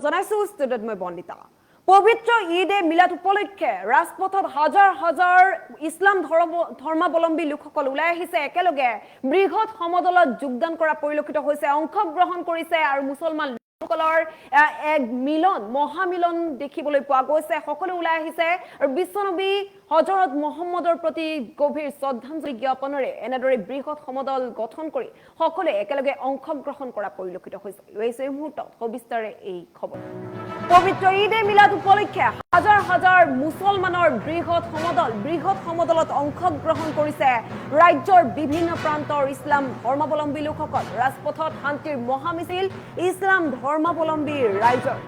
জনাইছো ষ্টুডিঅ'ত মই বন্দিতা। পবিত্ৰ ঈদ এ মিলাদ উপলক্ষে ৰাজপথত হাজাৰ হাজাৰ ইছলাম ধৰ্মাৱলম্বী লোকসকল ওলাই আহিছে। একেলগে বৃহৎ সমদলত যোগদান কৰা পৰিলক্ষিত হৈছে, অংশগ্ৰহণ কৰিছে আৰু মুছলমান লোকসকলৰ এক মিলন মহামিলন দেখিবলৈ পোৱা গৈছে। সকলো ওলাই আহিছে আৰু বিশ্বনবী হজৰত মহম্মদৰ প্ৰতি গভীৰ শ্ৰদ্ধাঞ্জলি জ্ঞাপনেৰে এনেদৰে বৃহৎ সমদল গঠন কৰি সকলোৱে একেলগে অংশগ্ৰহণ কৰা পৰিলক্ষিত হৈছে। লৈছে এই মুহূৰ্তত সবিস্তাৰে এই খবৰ। পবিত্ৰ ঈদ এ মিলাদ উপলক্ষে হাজাৰ হাজাৰ মুছলমানৰ বৃহৎ সমদলত অংশগ্ৰহণ কৰিছে ৰাজ্যৰ বিভিন্ন প্ৰান্তৰ ইছলাম ধৰ্মাৱলম্বী লোকসকল। ৰাজপথত শান্তিৰ মহামিছিল ইছলাম ধৰ্মাৱলম্বী ৰাইজৰ।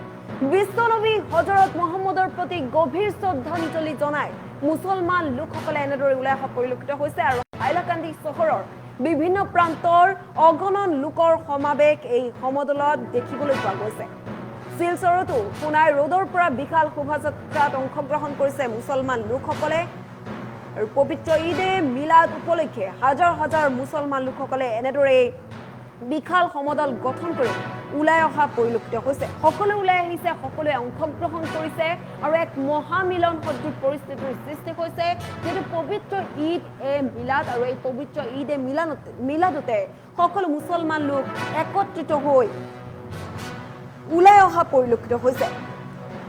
বিশ্বনবী হজৰত মহম্মদৰ প্ৰতি গভীৰ শ্ৰদ্ধাঞ্জলি জনাই মুছলমান লোকসকলে এনেদৰে ওলাই অহা পৰিলক্ষিত হৈছে আৰু হাইলাকান্দি চহৰৰ বিভিন্ন প্ৰান্তৰ অগণন লোকৰ সমাৱেশ এই সমদলত দেখিবলৈ পোৱা গৈছে। শিলচৰতো সোণাই ৰোডৰ পৰা বিশাল শোভাযাত্ৰাত অংশগ্ৰহণ কৰিছে মুছলমান লোকসকলে আৰু পবিত্ৰ ঈদ এ মিলাদ উপলক্ষে হাজাৰ হাজাৰ মুছলমান লোকসকলে এনেদৰে বিশাল সমদল গঠন কৰি ওলাই অহা পৰিলক্ষিত হৈছে। সকলোৱে ওলাই আহিছে, সকলোৱে অংশগ্ৰহণ কৰিছে আৰু এক মহামিলন সদৃশ পৰিস্থিতিৰ সৃষ্টি হৈছে। যিহেতু পবিত্ৰ ঈদ এ মিলাদ আৰু এই পবিত্ৰ ঈদ এ মিলাদতে সকলো মুছলমান লোক একত্ৰিত হৈ ওলাই অহা পৰিলক্ষিত হৈছে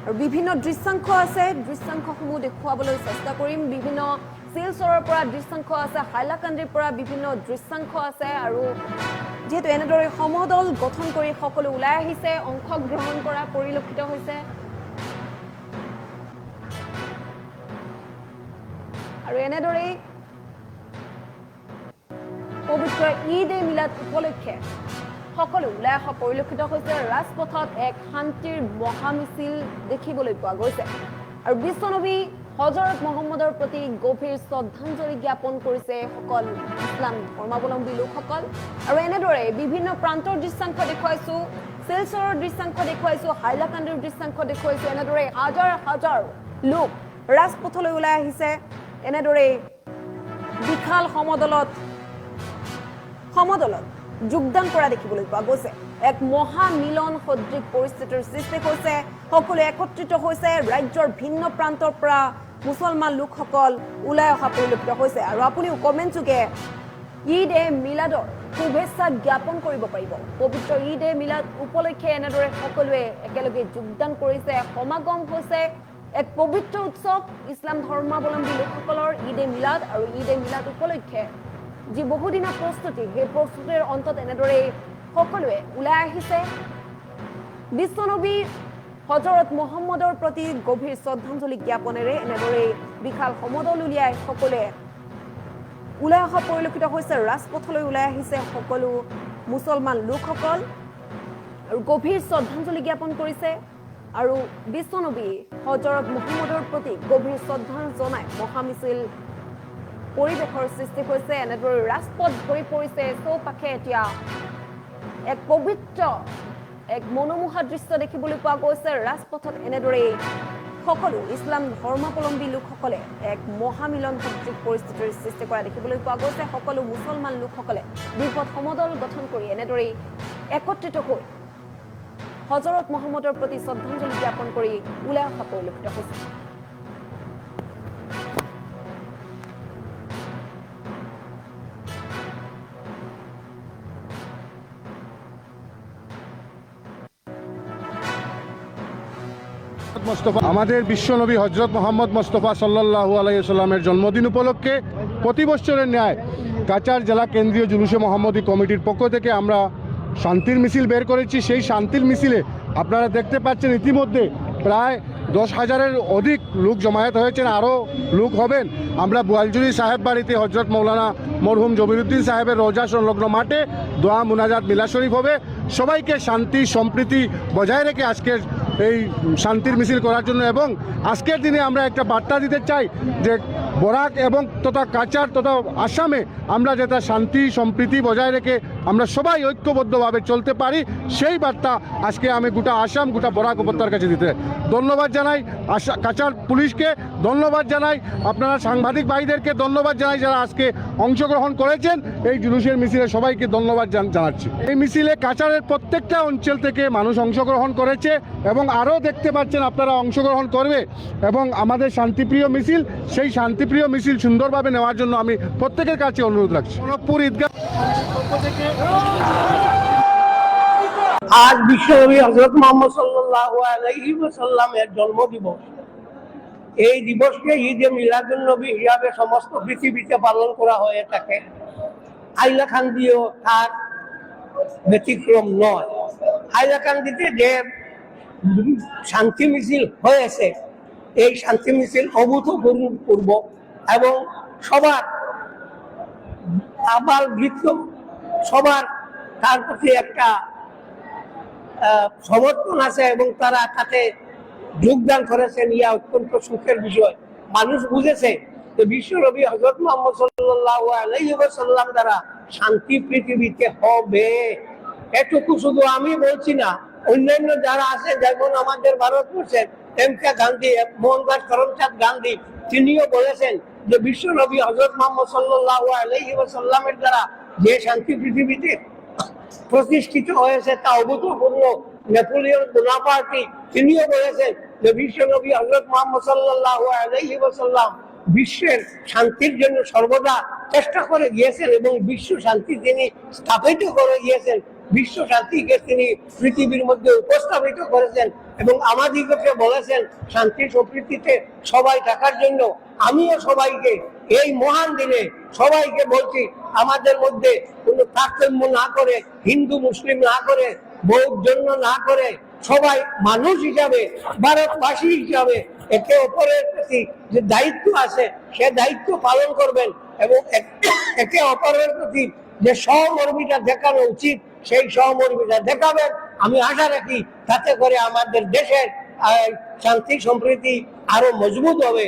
আৰু বিভিন্ন দৃশ্যাংশ আছে, দৃশ্যাংশসমূহ দেখুৱাবলৈ চেষ্টা কৰিম। বিভিন্ন শিলচৰৰ পৰা দৃশ্যাংশ আছে, হাইলাকান্দিৰ পৰা বিভিন্ন দৃশ্যাংশ আছে আৰু যিহেতু এনেদৰে সমদল গঠন কৰি সকলো ওলাই আহিছে, অংশগ্ৰহণ কৰা পৰিলক্ষিত হৈছে আৰু এনেদৰে পবিত্ৰ ঈদ এ মিলাদ উপলক্ষে সকলো ওলাই অহা পৰিলক্ষিত হৈছে। ৰাজপথত এক শান্তিৰ মহামিছিল দেখিবলৈ পোৱা গৈছে আৰু বিশ্বনবী হজৰত মহম্মদৰ প্ৰতি গভীৰ শ্ৰদ্ধাঞ্জলি জ্ঞাপন কৰিছে সকল ইছলাম ধৰ্মাৱলম্বী লোকসকল আৰু এনেদৰে বিভিন্ন প্ৰান্তৰ দৃশ্যাংশ দেখুৱাইছো, শিলচৰৰ দৃশ্যাংশ দেখুৱাইছো, হাইলাকান্দিৰ দৃশ্যাংশ দেখুৱাইছো। এনেদৰে হাজাৰ হাজাৰ লোক ৰাজপথলৈ ওলাই আহিছে, এনেদৰে বিশাল সমদলত যোগদান কৰা দেখিবলৈ পোৱা গৈছে। এক মহামিলন সদৃশ পৰিস্থিতিৰ সৃষ্টি হৈছে, সকলোৱে একত্ৰিত হৈছে। ৰাজ্যৰ ভিন্ন প্ৰান্তৰ পৰা মুছলমান লোকসকল ওলাই অহা পৰিলক্ষিত হৈছে আৰু আপুনিও কমেণ্ট যোগে ঈদ এ মিলাদৰ শুভেচ্ছা জ্ঞাপন কৰিব পাৰিব। পবিত্ৰ ঈদ এ মিলাদ উপলক্ষে এনেদৰে সকলোৱে একেলগে যোগদান কৰিছে, সমাগম হৈছে। এক পবিত্ৰ উৎসৱ ইছলাম ধৰ্মাৱলম্বী লোকসকলৰ ঈদ এ মিলাদ আৰু ঈদ এ মিলাদ উপলক্ষে যি বহুদিনীয়া প্ৰস্তুতি, সেই প্ৰস্তুতিৰ অন্তত এনেদৰে সকলোৱে ওলাই আহিছে। বিশ্বনবী হজৰত মহম্মদৰ প্ৰতি গভীৰ শ্ৰদ্ধাঞ্জলি জ্ঞাপনেৰে এনেদৰে বিশাল সমদল উলিয়াই সকলোৱে ওলাই অহা পৰিলক্ষিত হৈছে। ৰাজপথলৈ ওলাই আহিছে সকলো মুছলমান লোকসকল আৰু গভীৰ শ্ৰদ্ধাঞ্জলি জ্ঞাপন কৰিছে আৰু বিশ্বনবী হজৰত মহম্মদৰ প্ৰতি গভীৰ শ্ৰদ্ধা জনাই মহামিছিল পৰিৱেশৰ সৃষ্টি হৈছে। এনেদৰে ৰাজপথ ভৰি পৰিছে, চৌপাশে এতিয়া এক পবিত্ৰ এক মনোমোহা দৃশ্য দেখিবলৈ পোৱা গৈছে। ৰাজপথত এনেদৰে সকলো ইছলাম ধৰ্মাৱলম্বী লোকসকলে এক মহামিলন সদৃশ পৰিস্থিতিৰ সৃষ্টি কৰা দেখিবলৈ পোৱা গৈছে। সকলো মুছলমান লোকসকলে বৃহৎ সমদল গঠন কৰি এনেদৰে একত্ৰিত হৈ হজৰত মহম্মদৰ প্ৰতি শ্ৰদ্ধাঞ্জলি জ্ঞাপন কৰি ওলাই অহা পৰিলক্ষিত হৈছে। আমাদের বিশ্বনবী হজরত মোহাম্মদ মোস্তফা সাল্লাল্লাহু আলাইহি সাল্লামের জন্মদিন উপলক্ষে প্রতি বছরের ন্যায় কাছাড় জেলা কেন্দ্রীয় জুলুসে মোহাম্মদী কমিটির পক্ষ থেকে আমরা শান্তির মিছিল বের করেছি। সেই শান্তির মিছিলে আপনারা দেখতে পাচ্ছেন ইতিমধ্যে প্রায় 10,000-এর অধিক লোক জমায়েত হয়েছেন, আরও লোক হবেন। আমরা বোয়ালজুরি সাহেব বাড়িতে হজরত মৌলানা মরহুম জমিরুদ্দিন সাহেবের রোজা সংলগ্ন মাঠে দোয়া মুনাজাত মিলাদ শরীফ হবে। সবাইকে শান্তি সম্প্রীতি বজায় রেখে আজকের এই শান্তির মিছিল করার জন্য এবং আজকের দিনে আমরা একটা বার্তা দিতে চাই যে বরাক এবং তথা কাছাড় তথা আসামে আমরা যাতে শান্তি সম্প্রীতি বজায় রেখে আমরা সবাই ঐক্যবদ্ধভাবে চলতে পারি, সেই বার্তা আজকে আমি গোটা আসাম, গোটা বরাক উপত্যকার কাছে দিতে ধন্যবাদ জানাই। কাছাড় পুলিশকে ধন্যবাদ জানাই, আপনারা সাংবাদিক ভাইদেরকে ধন্যবাদ জানাই যারা আজকে অংশগ্রহণ করেছেন এই জুলুসের মিছিলে, সবাইকে ধন্যবাদ জানাচ্ছি। এই মিছিলে কাছাড়ের প্রত্যেকটা অঞ্চল থেকে মানুষ অংশগ্রহণ করেছে এবং আরও দেখতে পাচ্ছেন আপনারা অংশগ্রহণ করবে এবং আমাদের শান্তিপ্রিয় মিছিল, সেই শান্তিপ্রিয় মিছিল সুন্দরভাবে নেওয়ার জন্য আমি প্রত্যেকের কাছে অনুরোধ রাখছি। কনকপুর ঈদগাহ আজ বিশ্বনবী হযরত মুহাম্মদ সাল্লাল্লাহু আলাইহি ওয়াসাল্লামের জন্মদিবস। এই দিবসকে ঈদে মিলাদুন নবী হিসাবে সমস্ত পৃথিবীতে পালন করা হয়ে থাকে। হাইলাকান্দিও তার ব্যতিক্রম নয়। হাইলাকান্দিতে যে শান্তি মিছিল হয়েছে, এই শান্তি মিছিল অভূতপূর্ব এবং সবার আবাল বৃত্ত সবার তার প্রতি একটা সমর্থন আছে এবং তারা তাতে যোগদান করেছেন। ইয়া অত্যন্ত সুখের বিষয়। মানুষ বুঝেছে যে বিশ্বনবী হযরত মুহাম্মদ সাল্লাল্লাহু আলাইহি ওয়াসাল্লাম দ্বারা শান্তি পৃথিবীতে হবে। এটুকু শুধু আমি বলছি না, অন্যান্য যারা আছে, যেমন আমাদের ভারতবর্ষের এম.কে. গান্ধী, মোহনদাস করমচাঁদ গান্ধী, তিনিও বলেছেন যে বিশ্বনবী হযরত মুহাম্মদ সাল্লাল্লাহু আলাইহি ওয়াসাল্লামের দ্বারা যে শান্তি পৃথিবীতে প্রতিষ্ঠিত হয়েছে তা অভূতপূর্ব। নেপোলিয়ন বোনাপার্টি তিনিও বলেছেন যে বিশ্বনবী হযরত মুহাম্মদ সাল্লাল্লাহু আলাইহি ওয়াসাল্লাম বিশ্বের শান্তির জন্য সর্বদা চেষ্টা করে গিয়েছেন এবং বিশ্ব শান্তি তিনি স্থাপিত করে গিয়েছেন। বিশ্ব শান্তিকে তিনি পৃথিবীর মধ্যে উপস্থাপিত করেছেন এবং আমাদিগকে বলেছেন শান্তি সম্প্রীতিতে সবাই থাকার জন্য। আমিও সবাইকে এই মহান দিনে সবাইকে বলছি, আমাদের মধ্যে কোনো তারতম্য না করে, হিন্দু মুসলিম না করে, বৌদ্ধ জন্য না করে, সবাই মানুষ হিসাবে, ভারতবাসী হিসাবে একে অপরের প্রতি যে দায়িত্ব আছে সে দায়িত্ব পালন করবেন এবং একে অপরের প্রতি যে সহমর্মিতা দেখানো উচিত সেই সহমর্মিতা দেখাবেন। আমি আশা রাখি তাতে করে আমাদের দেশের শান্তি সম্প্রীতি আরো মজবুত হবে।